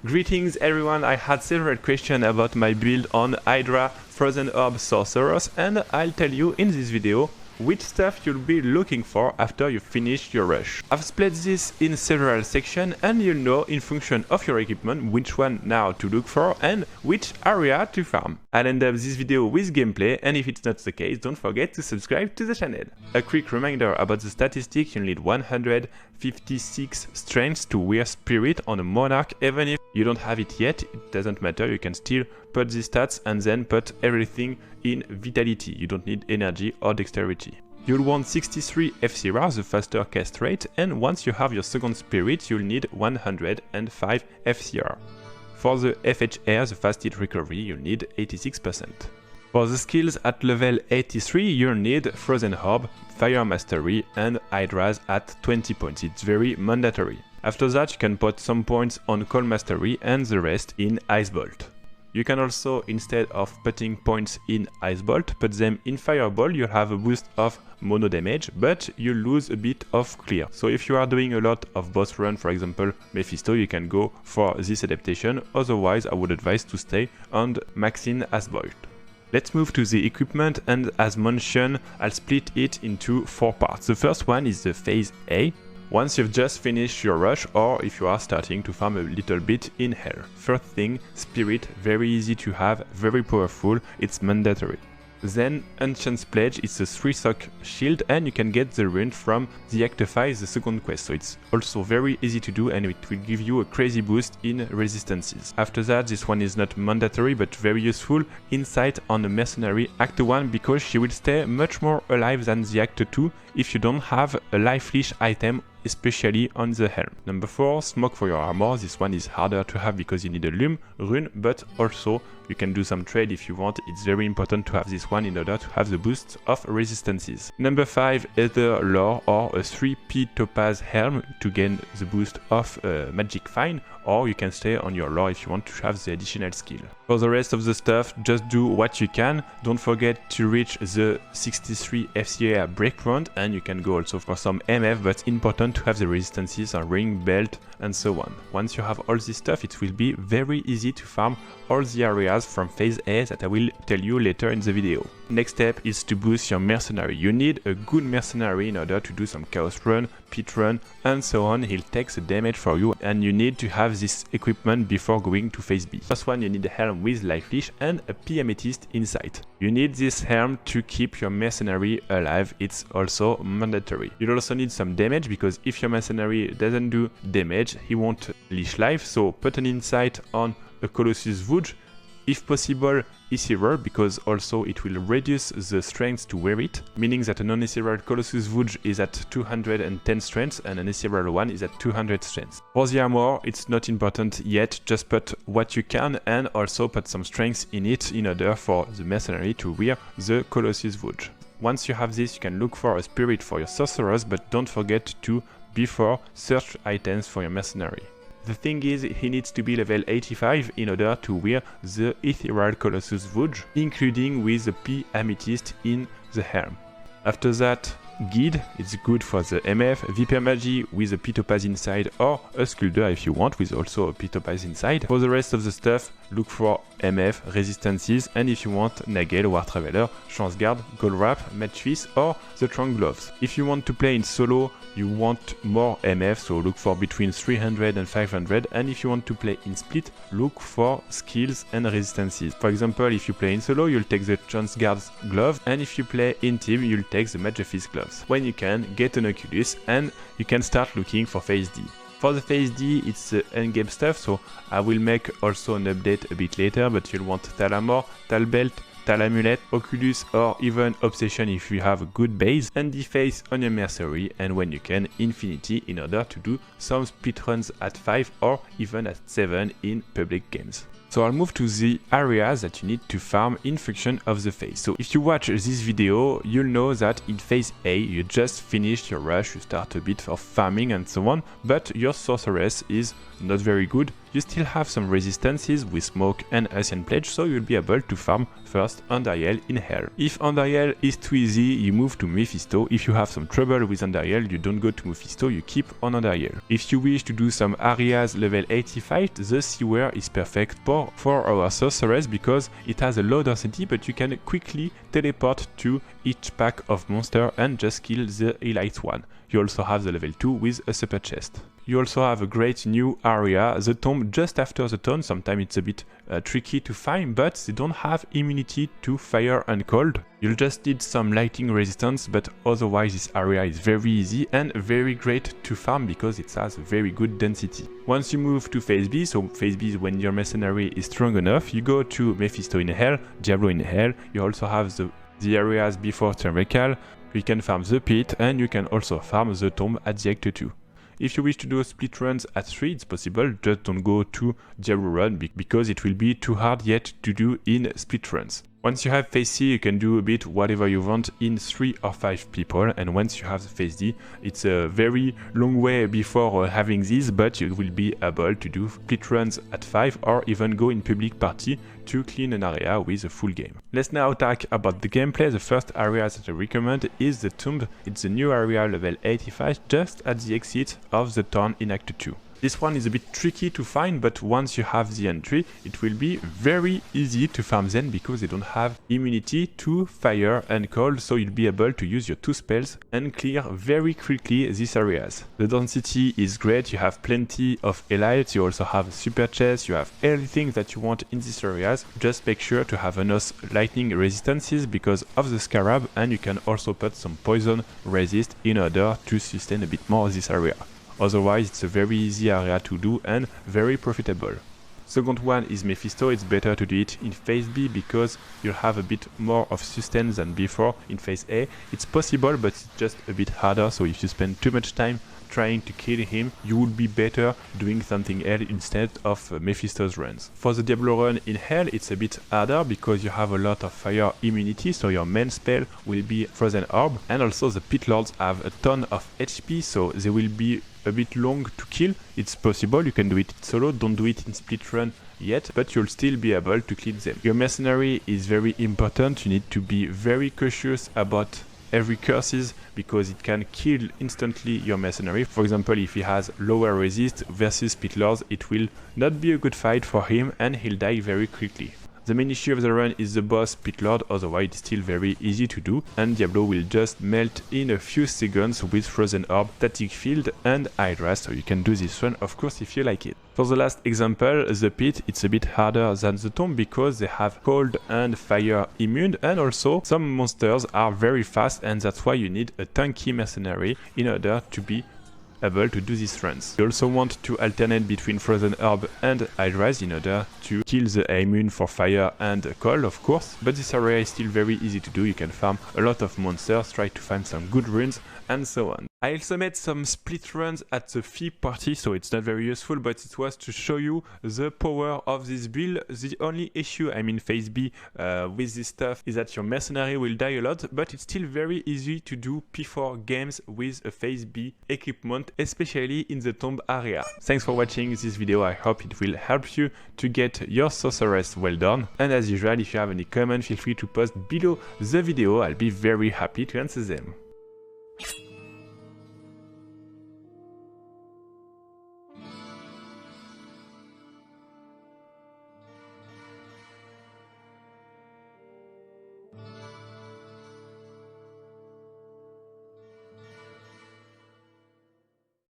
Greetings everyone, I had several questions about my build on Hydra Orb Sorceress, and I'll tell you in this video which stuff you'll be looking for after you finish your rush. I've split this in several sections and you'll know in function of your equipment which one now to look for and which area to farm. I'll end up this video with gameplay, and if it's not the case, don't forget to subscribe to the channel. A quick reminder about the statistics: you'll need 156 strength to wear Spirit on a Monarch. Even if you don't have it yet, it doesn't matter, you can still put the stats and then put everything in Vitality. You don't need energy or dexterity. You'll want 63 FCR, the faster cast rate, and once you have your second Spirit, you'll need 105 FCR. For the FHR, the fast hit recovery, you'll need 86%. For the skills at level 83, you'll need Frozen Orb, Fire Mastery, and Hydras at 20 points. It's very mandatory. After that, you can put some points on Cold Mastery and the rest in Ice Bolt. You can also, instead of putting points in Ice Bolt, put them in Fireball. You'll have a boost of mono damage, but you lose a bit of clear. So if you are doing a lot of boss run, for example Mephisto, you can go for this adaptation. Otherwise, I would advise to stay on maxing Ice Bolt. Let's move to the equipment, and as mentioned, I'll split it into 4 parts. The first one is the Phase A. Once you've just finished your rush, or if you are starting to farm a little bit in Hell. First thing, Spirit, very easy to have, very powerful, it's mandatory. Then Ancient's Pledge, it's a 3-sock shield, and you can get the rune from the Acte, the second quest, so it's also very easy to do and it will give you a crazy boost in resistances. After that, this one is not mandatory but very useful, Insight on a mercenary Acte 1, because she will stay much more alive than the Acte 2 if you don't have a life leash item, especially on the helm. Number 4, Smoke for your armor. This one is harder to have because you need a Lume rune, but also you can do some trade if you want. It's very important to have this one in order to have the boost of resistances. Number 5, either Lore or a 3p Topaz helm to gain the boost of Magic Fine, or you can stay on your Lore if you want to have the additional skill. For the rest of the stuff, just do what you can. Don't forget to reach the 63 FCA breakpoint, and you can go also for some MF, but important to have the resistances on ring, belt, and so on. Once you have all this stuff, it will be very easy to farm all the areas from Phase A that I will tell you later in the video. Next step is to boost your mercenary. You need a good mercenary in order to do some chaos run, pit run, and so on. He'll take the damage for you, and you need to have this equipment before going to Phase B. First one, you need a helm with life leash and a P Amethyst Insight. You need this helm to keep your mercenary alive, it's also mandatory. You'll also need some damage, because if your mercenary doesn't do damage, he won't leash life, so put an Insight on a Colossus Vouge. If possible, Ethereal, because also it will reduce the strength to wear it, meaning that a non-Ethereal Colossus Vouge is at 210 strength and an Ethereal one is at 200 strength. For the armor, it's not important yet, just put what you can and also put some strength in it in order for the mercenary to wear the Colossus Vouge. Once you have this, you can look for a Spirit for your Sorceress, but don't forget to, before, search items for your mercenary. The thing is, he needs to be level 85 in order to wear the Ethereal Colossus Vouge, including with the P Amethyst in the helm. After that, Guide, it's good for the MF, Viper Magi with a P Topaz inside, or a Skulder if you want, with also a P Topaz inside. For the rest of the stuff, look for MF, Resistances, and if you want Nagel, War Traveler, Chance Guard, Gold Wrap, Matchfist, or the Trunk Gloves. If you want to play in solo, you want more MF, so look for between 300 and 500, and if you want to play in split, look for skills and resistances. For example, if you play in solo, you'll take the Chance Guard's glove, and if you play in team, you'll take the Magifist gloves. When you can, get an Oculus, and you can start looking for Phase D. For the Phase D, it's the endgame stuff, so I will make also an update a bit later, but you'll want Tal Armor, Tal Belt, Tal Amulet, Oculus, or even Obsession if you have a good base, and Deface on your mercenary, and when you can, Infinity in order to do some speedruns at 5 or even at 7 in public games. So I'll move to the areas that you need to farm in function of the phase. So if you watch this video, you'll know that in Phase A, you just finished your rush, you start a bit of farming and so on, but your sorceress is not very good. You still have some resistances with Smoke and Ancient Pledge, so you'll be able to farm first Underhill in Hell. If Underhill is too easy, you move to Mephisto. If you have some trouble with Underhill, you don't go to Mephisto, you keep on Underhill. If you wish to do some areas level 85, the Sewer is perfect for our Sorceress because it has a low density, but you can quickly teleport to each pack of monster and just kill the elite one. You also have the level 2 with a super chest. You also have a great new area, the tomb just after the town. Sometimes it's a bit tricky to find, but they don't have immunity to fire and cold. You'll just need some lightning resistance, but otherwise this area is very easy and very great to farm because it has very good density. Once you move to phase B, so phase B is when your mercenary is strong enough, you go to Mephisto in Hell, Diablo in Hell. You also have the areas before Termical. You can farm the pit and you can also farm the tomb at the Acte 2. If you wish to do split runs at 3, it's possible, just don't go to Diablo run because it will be too hard yet to do in split runs. Once you have phase C, you can do a bit whatever you want in 3 or 5 people, and once you have the phase D, it's a very long way before having this, but you will be able to do split runs at 5 or even go in public party to clean an area with a full game. Let's now talk about the gameplay. The first area that I recommend is the Tomb. It's a new area level 85 just at the exit of the town in Act 2. This one is a bit tricky to find, but once you have the entry, it will be very easy to farm them because they don't have immunity to fire and cold, so you'll be able to use your 2 spells and clear very quickly these areas. The density is great, you have plenty of elites, you also have super chests, you have everything that you want in these areas. Just make sure to have enough lightning resistances because of the scarab, and you can also put some poison resist in order to sustain a bit more this area. Otherwise, it's a very easy area to do and very profitable. Second one is Mephisto. It's better to do it in phase B because you'll have a bit more of sustain than before in phase A. It's possible, but it's just a bit harder, so if you spend too much time trying to kill him, you would be better doing something else instead of Mephisto's runs. For the Diablo run in Hell, it's a bit harder because you have a lot of fire immunity, so your main spell will be Frozen Orb, and also the Pit Lords have a ton of HP, so they will be a bit long to kill. It's possible, you can do it solo, don't do it in split run yet, but you'll still be able to clean them. Your mercenary is very important, you need to be very cautious about every curses because it can kill instantly your mercenary. For example, if he has lower resist versus Pit Lords, it will not be a good fight for him and he'll die very quickly. The main issue of the run is the boss Pit Lord, otherwise it's still very easy to do, and Diablo will just melt in a few seconds with Frozen Orb, Static Field and Hydra, so you can do this run of course if you like it. For the last example, the pit, it's a bit harder than the tomb because they have cold and fire immune, and also some monsters are very fast, and that's why you need a tanky mercenary in order to be able to do these runs. You also want to alternate between Frozen Orb and Hydras in order to kill the immune for fire and cold, of course, but this area is still very easy to do. You can farm a lot of monsters, try to find some good runes, and so on. I also made some split runs at the fee party, so it's not very useful, but it was to show you the power of this build. The only issue, I mean phase B, with this stuff is that your mercenary will die a lot, but it's still very easy to do P4 games with a phase B equipment, especially in the tomb area. Thanks for watching this video, I hope it will help you to get your sorceress well done. And as usual, if you have any comments, feel free to post below the video, I'll be very happy to answer them.